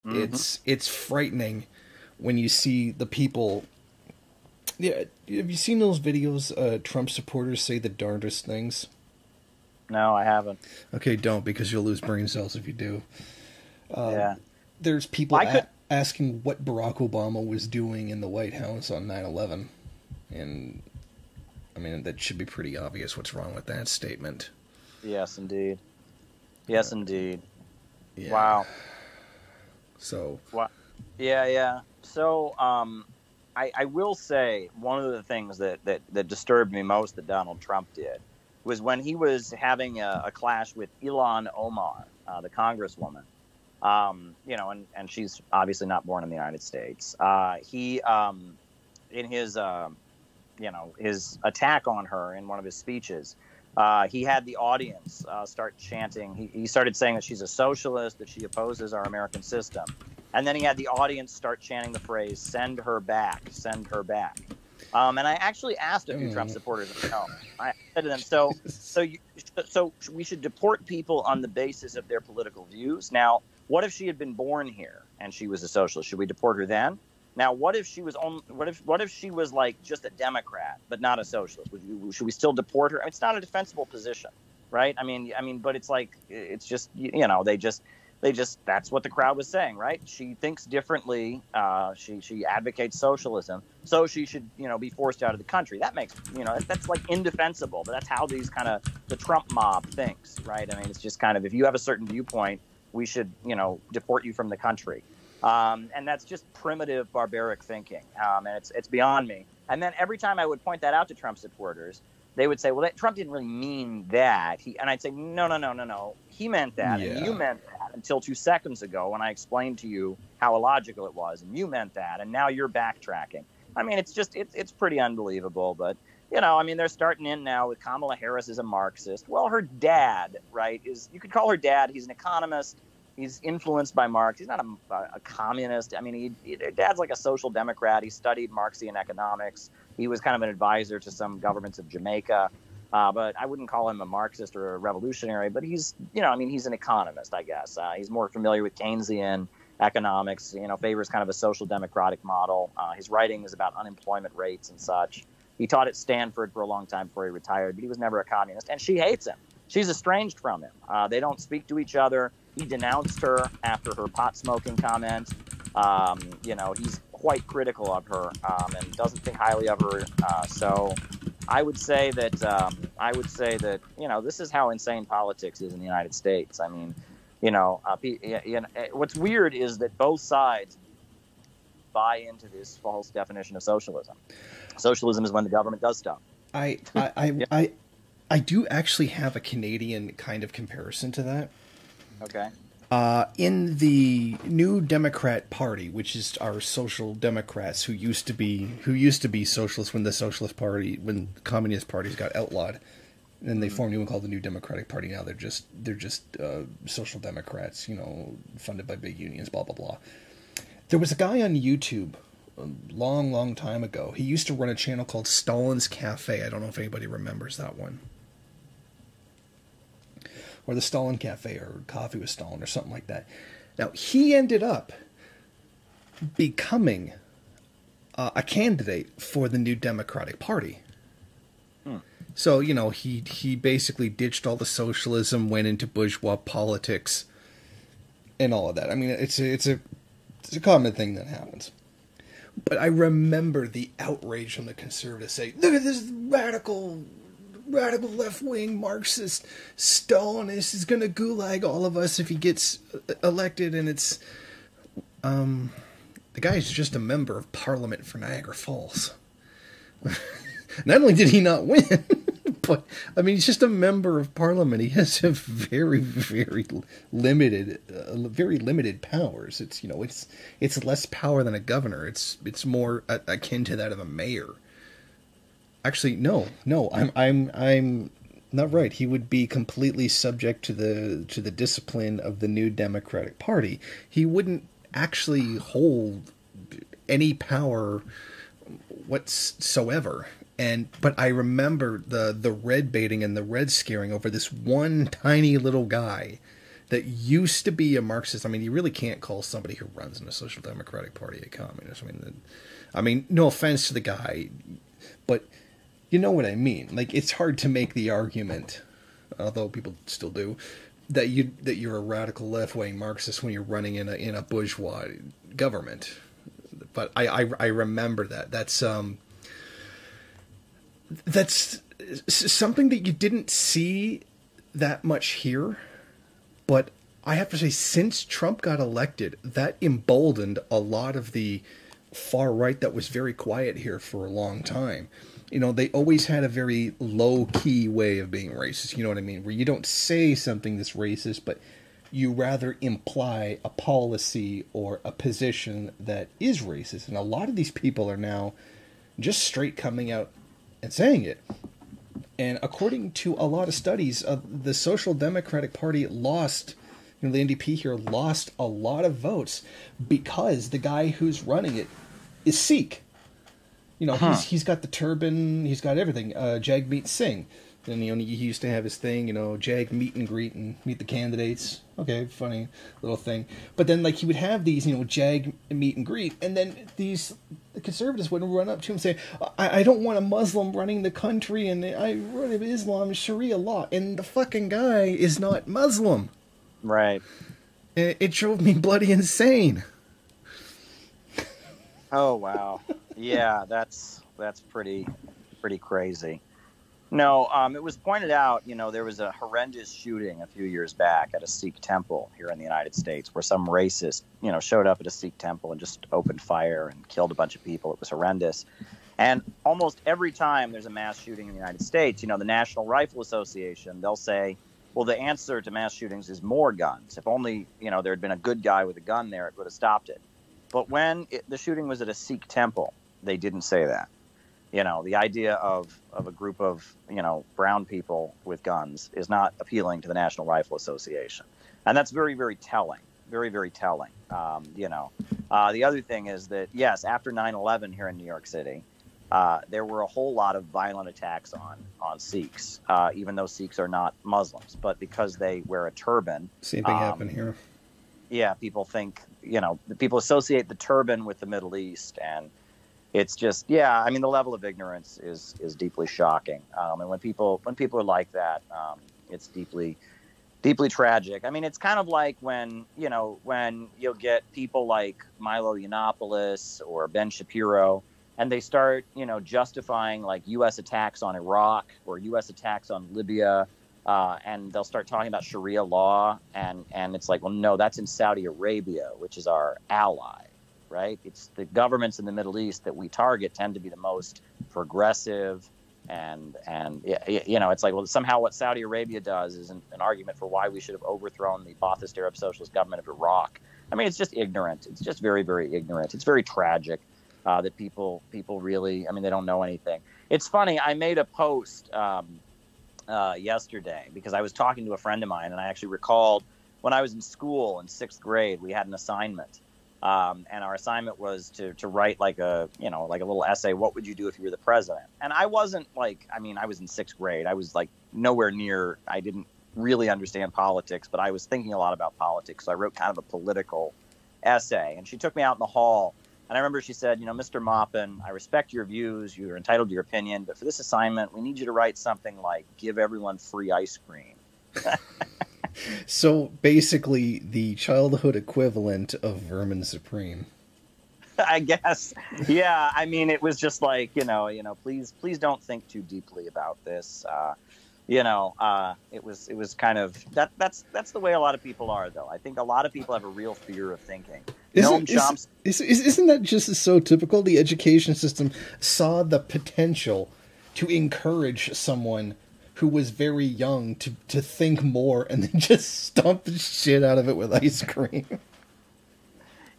it's frightening when you see the people. Yeah, have you seen those videos? Trump supporters say the darndest things. No, I haven't. Okay, don't, because you'll lose brain cells if you do. Yeah. There's people I could. asking what Barack Obama was doing in the White House on 9/11, and I mean that should be pretty obvious what's wrong with that statement. Yes, indeed. Yes, indeed. Yeah. Wow. So. Wow. Yeah. So, I will say one of the things that disturbed me most that Donald Trump did was when he was having a clash with Ilhan Omar, the congresswoman. And she's obviously not born in the United States. He, in his, his attack on her in one of his speeches, he had the audience start chanting. He started saying that she's a socialist, that she opposes our American system. And then he had the audience start chanting the phrase, "Send her back, send her back." And I actually asked a few Trump supporters, I said to them, so we should deport people on the basis of their political views. Now, what if she had been born here and she was a socialist? Should we deport her then? Now, what if she was what if she was like just a Democrat but not a socialist? Should we still deport her? I mean, it's not a defensible position, right? I mean, but it's like it's just they just that's what the crowd was saying, right? She thinks differently. She advocates socialism, so she should be forced out of the country. That makes that's like indefensible, but that's how these kind of the Trump mob thinks, right? I mean, it's just kind of if you have a certain viewpoint, we should deport you from the country. And that's just primitive, barbaric thinking. And it's beyond me. And then every time I would point that out to Trump supporters, they would say, well, Trump didn't really mean that. And I'd say, no. He meant that. Yeah. And you meant that until 2 seconds ago when I explained to you how illogical it was. And you meant that. And now you're backtracking. I mean, it's pretty unbelievable. But, they're starting in now with Kamala Harris as a Marxist. Well, her dad, right, you could call her dad. He's an economist. He's influenced by Marx. He's not a communist. I mean, Dad's like a social democrat. He studied Marxian economics. He was kind of an advisor to some governments of Jamaica. But I wouldn't call him a Marxist or a revolutionary. But he's an economist, I guess. He's more familiar with Keynesian economics, favors kind of a social democratic model. His writing is about unemployment rates and such. He taught at Stanford for a long time before he retired, but he was never a communist. And she hates him. She's estranged from him. They don't speak to each other. He denounced her after her pot smoking comment. He's quite critical of her and doesn't think highly of her. So I would say that this is how insane politics is in the United States. I mean, what's weird is that both sides buy into this false definition of socialism. Socialism is when the government does stuff. I do actually have a Canadian kind of comparison to that. Okay. In the New Democrat Party, which is our social democrats who used to be socialists when the Communist parties got outlawed, and they formed one called the New Democratic Party. Now they're just social democrats, funded by big unions, blah blah blah. There was a guy on YouTube a long time ago. He used to run a channel called Stalin's Cafe. I don't know if anybody remembers that one. Or the Stalin Cafe, or Coffee with Stalin, or something like that. Now, he ended up becoming a candidate for the New Democratic Party. So, he basically ditched all the socialism, went into bourgeois politics, and all of that. I mean, it's a common thing that happens. But I remember the outrage from the conservatives saying, look at this radical left-wing Marxist Stalinist is going to gulag all of us if he gets elected, and it's the guy's just a member of Parliament for Niagara Falls. Not only did he not win, but I mean he's just a member of Parliament. He has a very limited powers. It's less power than a governor. It's more akin to that of a mayor. Actually, no, I'm not right. He would be completely subject to the discipline of the New Democratic Party. He wouldn't actually hold any power whatsoever. But I remember the red baiting and the red scaring over this one tiny little guy that used to be a Marxist. I mean, you really can't call somebody who runs in a Social Democratic Party a communist. I mean, no offense to the guy, but you know what I mean. Like, it's hard to make the argument, although people still do, that you're a radical left-wing Marxist when you're running in a bourgeois government. But I remember that. That's something that you didn't see that much here. But I have to say, since Trump got elected, that emboldened a lot of the far right that was very quiet here for a long time. You know, they always had a very low-key way of being racist, you know what I mean? Where you don't say something that's racist, but you rather imply a policy or a position that is racist. And a lot of these people are now just straight coming out and saying it. And according to a lot of studies, the Social Democratic Party lost, you know, the NDP here lost a lot of votes because the guy who's running it is Sikh. You know, he's got the turban, he's got everything. Jagmeet Singh. And, you know, he used to have his thing, you know, Jag meet and greet and meet the candidates. Okay, funny little thing. But then, like, he would have these, you know, Jag meet and greet, and then the conservatives would run up to him and say, I don't want a Muslim running the country, and I run Islam, Sharia law. And the fucking guy is not Muslim. Right. And it drove me bloody insane. Oh, wow. Yeah, that's pretty crazy. No, it was pointed out, you know, there was a horrendous shooting a few years back at a Sikh temple here in the United States where some racist, you know, showed up at a Sikh temple and just opened fire and killed a bunch of people. It was horrendous. And almost every time there's a mass shooting in the United States, you know, the National Rifle Association, they'll say, well, the answer to mass shootings is more guns. If only, you know, there had been a good guy with a gun there, it would have stopped it. But when the shooting was at a Sikh temple, they didn't say that. You know, the idea of a group of, you know, brown people with guns is not appealing to the National Rifle Association. And that's very, very telling. Very, very telling. You know, the other thing is that, yes, after 9/11 here in New York City, there were a whole lot of violent attacks on Sikhs, even though Sikhs are not Muslims. But because they wear a turban. Same thing happened here. Yeah, people think, you know, people associate the turban with the Middle East, and it's just, yeah, I mean, the level of ignorance is deeply shocking. And when people are like that, it's deeply, deeply tragic. I mean, it's kind of like when you'll get people like Milo Yiannopoulos or Ben Shapiro, and they start, you know, justifying like U.S. attacks on Iraq or U.S. attacks on Libya, and they'll start talking about Sharia law, and it's like, well, no, that's in Saudi Arabia, which is our ally. Right? It's the governments in the Middle East that we target tend to be the most progressive, and you know, it's like, well, somehow what Saudi Arabia does is an argument for why we should have overthrown the Ba'athist Arab Socialist government of Iraq. I mean, it's just ignorant. It's just very, very ignorant. It's very tragic that people really, I mean, they don't know anything. It's funny. I made a post yesterday because I was talking to a friend of mine, and I actually recalled when I was in school in 6th grade, we had an assignment. And our assignment was to write like a little essay. What would you do if you were the president? And I wasn't like, I mean, I was in 6th grade. I was like nowhere near, I didn't really understand politics, but I was thinking a lot about politics. So I wrote kind of a political essay, and she took me out in the hall. And I remember she said, you know, Mr. Maupin, I respect your views. You're entitled to your opinion. But for this assignment, we need you to write something like give everyone free ice cream. So basically the childhood equivalent of Vermin Supreme. I guess. Yeah. I mean, it was just like, you know, please don't think too deeply about this. It was kind of that's the way a lot of people are, though. I think a lot of people have a real fear of thinking. Isn't that just so typical? The education system saw the potential to encourage someone who was very young to think more, and then just stomp the shit out of it with ice cream.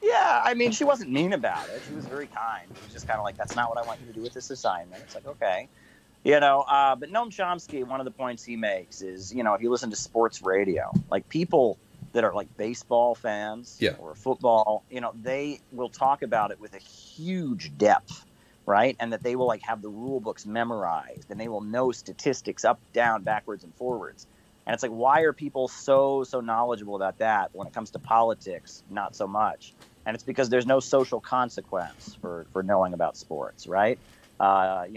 Yeah, I mean, she wasn't mean about it. She was very kind. She was just kind of like, that's not what I want you to do with this assignment. It's like, okay. You know, but Noam Chomsky, one of the points he makes is, you know, if you listen to sports radio, like people that are like baseball fans or football, you know, they will talk about it with a huge depth. Right. And that they will like have the rule books memorized, and they will know statistics up, down, backwards, and forwards. And it's like, why are people so knowledgeable about that, but when it comes to politics, not so much? And it's because there's no social consequence for knowing about sports, right? But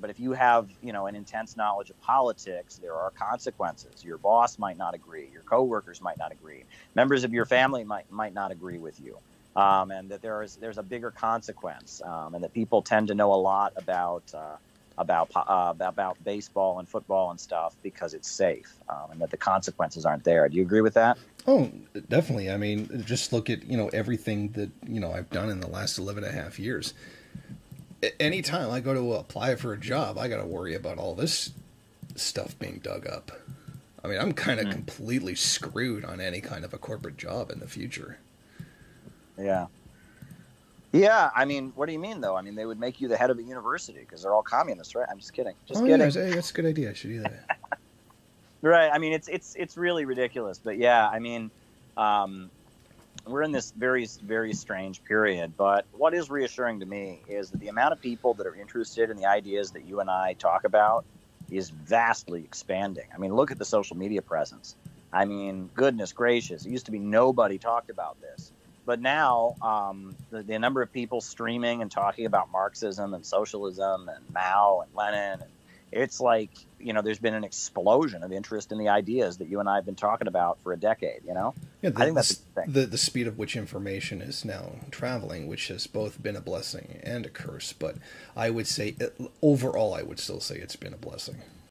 if you have, an intense knowledge of politics, there are consequences. Your boss might not agree. Your coworkers might not agree. Members of your family might not agree with you. And that there's a bigger consequence, and that people tend to know a lot about baseball and football and stuff because it's safe, and that the consequences aren't there. Do you agree with that? Oh, definitely. I mean, just look at, everything that, I've done in the last 11 and a half years. Anytime I go to apply for a job, I got to worry about all this stuff being dug up. I mean, I'm kind of completely screwed on any kind of a corporate job in the future. Yeah. Yeah, I mean, what do you mean, though? I mean, they would make you the head of a university because they're all communists, right? I'm just kidding. Just kidding. Yeah, that's a good idea. I should do that. Right. I mean, it's really ridiculous. But yeah, I mean, we're in this very, very strange period. But what is reassuring to me is that the amount of people that are interested in the ideas that you and I talk about is vastly expanding. I mean, look at the social media presence. I mean, goodness gracious, it used to be nobody talked about this. But now the number of people streaming and talking about Marxism and socialism and Mao and Lenin, and it's like, there's been an explosion of interest in the ideas that you and I have been talking about for a decade, Yeah, I think that's the thing. The speed of which information is now traveling, which has both been a blessing and a curse. But I would say, overall, I would still say it's been a blessing.